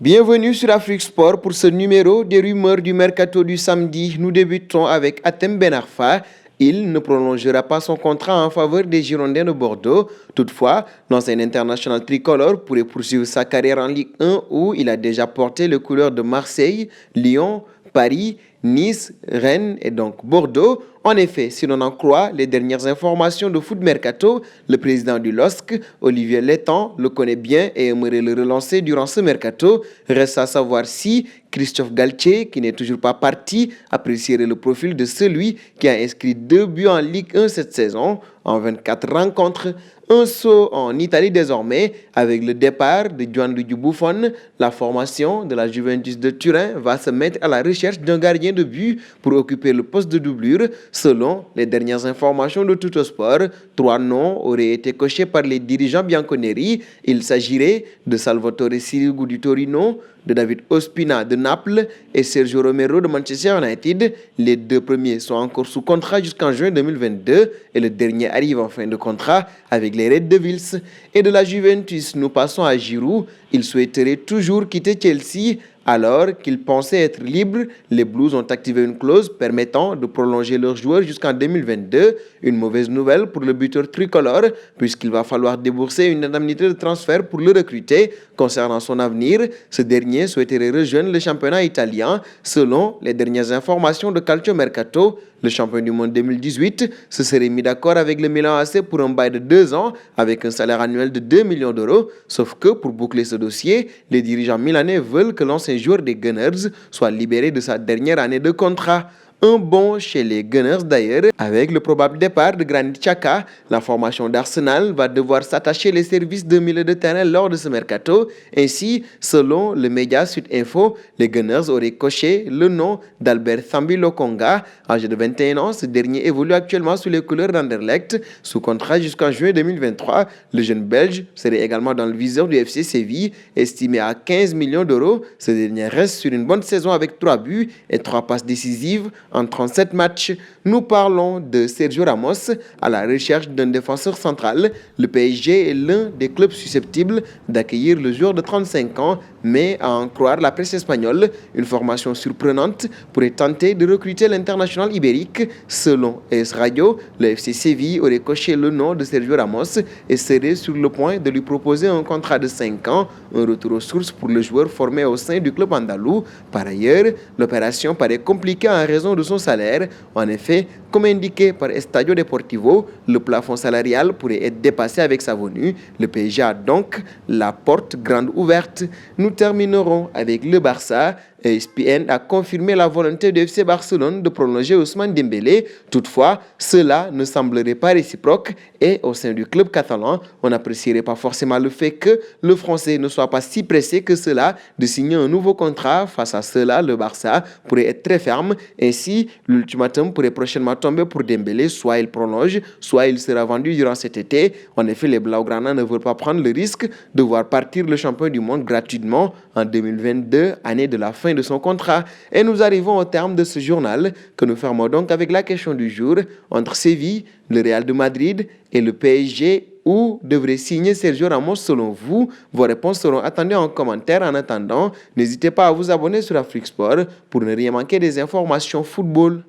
Bienvenue sur Afrique Sport pour ce numéro des rumeurs du mercato du samedi. Nous débutons avec Hatem Ben Arfa. Il ne prolongera pas son contrat en faveur des Girondins de Bordeaux. Toutefois, l'ancien international tricolore pourrait poursuivre sa carrière en Ligue 1 où il a déjà porté les couleurs de Marseille, Lyon, Paris, Nice, Rennes et donc Bordeaux. En effet, si l'on en croit les dernières informations de Foot Mercato, le président du LOSC, Olivier Létang, le connaît bien et aimerait le relancer durant ce mercato. Reste à savoir si Christophe Galtier, qui n'est toujours pas parti, apprécierait le profil de celui qui a inscrit 2 buts en Ligue 1 cette saison en 24 rencontres. Un saut en Italie désormais, avec le départ de Gianluigi Buffon, la formation de la Juventus de Turin va se mettre à la recherche d'un gardien de but pour occuper le poste de doublure. Selon les dernières informations de Tuttosport, 3 noms auraient été cochés par les dirigeants bianconeri. Il s'agirait de Salvatore Sirigu du Torino, de David Ospina de Naples et Sergio Romero de Manchester United. Les 2 premiers sont encore sous contrat jusqu'en juin 2022 et le dernier arrive en fin de contrat avec les Red Devils. Et de la Juventus, nous passons à Giroud. Il souhaiterait toujours quitter Chelsea. Alors qu'ils pensaient être libres, les Blues ont activé une clause permettant de prolonger leur joueur jusqu'en 2022. Une mauvaise nouvelle pour le buteur tricolore, puisqu'il va falloir débourser une indemnité de transfert pour le recruter. Concernant son avenir, ce dernier souhaiterait rejoindre le championnat italien. Selon les dernières informations de Calcio Mercato, le champion du monde 2018 se serait mis d'accord avec le Milan AC pour un bail de 2 ans avec un salaire annuel de 2 millions d'euros. Sauf que pour boucler ce dossier, les dirigeants milanais veulent que l'ancien joueur des Gunners soit libéré de sa dernière année de contrat. Un bond chez les Gunners d'ailleurs, avec le probable départ de Granit Xhaka, la formation d'Arsenal va devoir s'attacher les services de milieu de terrain lors de ce mercato. Ainsi, selon le média Sud Info, les Gunners auraient coché le nom d'Albert Thambi Lokonga. Âgé de 21 ans, ce dernier évolue actuellement sous les couleurs d'Anderlecht. Sous contrat jusqu'en juin 2023, le jeune Belge serait également dans le viseur du FC Séville, estimé à 15 millions d'euros. Ce dernier reste sur une bonne saison avec 3 buts et 3 passes décisives en 37 matchs. Nous parlons de Sergio Ramos à la recherche d'un défenseur central. Le PSG est l'un des clubs susceptibles d'accueillir le joueur de 35 ans, mais à en croire la presse espagnole, une formation surprenante pourrait tenter de recruter l'international ibérique. Selon AS Radio, le FC Séville aurait coché le nom de Sergio Ramos et serait sur le point de lui proposer un contrat de 5 ans, un retour aux sources pour le joueur formé au sein du club andalou. Par ailleurs, l'opération paraît compliquée en raison de son salaire. En effet, comme indiqué par Estadio Deportivo, le plafond salarial pourrait être dépassé avec sa venue. Le PSG a donc la porte grande ouverte. Nous terminerons avec le Barça. ESPN a confirmé la volonté de FC Barcelone de prolonger Ousmane Dembélé. Toutefois, cela ne semblerait pas réciproque et au sein du club catalan, on n'apprécierait pas forcément le fait que le Français ne soit pas si pressé que cela de signer un nouveau contrat. Face à cela, le Barça pourrait être très ferme. Ainsi, l'ultimatum pourrait prochainement tomber pour Dembélé. Soit il prolonge, soit il sera vendu durant cet été. En effet, les Blaugrana ne veulent pas prendre le risque de voir partir le champion du monde gratuitement en 2022, année de la fin de son contrat. Et nous arrivons au terme de ce journal que nous fermons donc avec la question du jour. Entre Séville, le Real de Madrid et le PSG, où devrait signer Sergio Ramos selon vous? Vos réponses seront attendues en commentaire. En attendant, n'hésitez pas à vous abonner sur Afrique Sport pour ne rien manquer des informations football.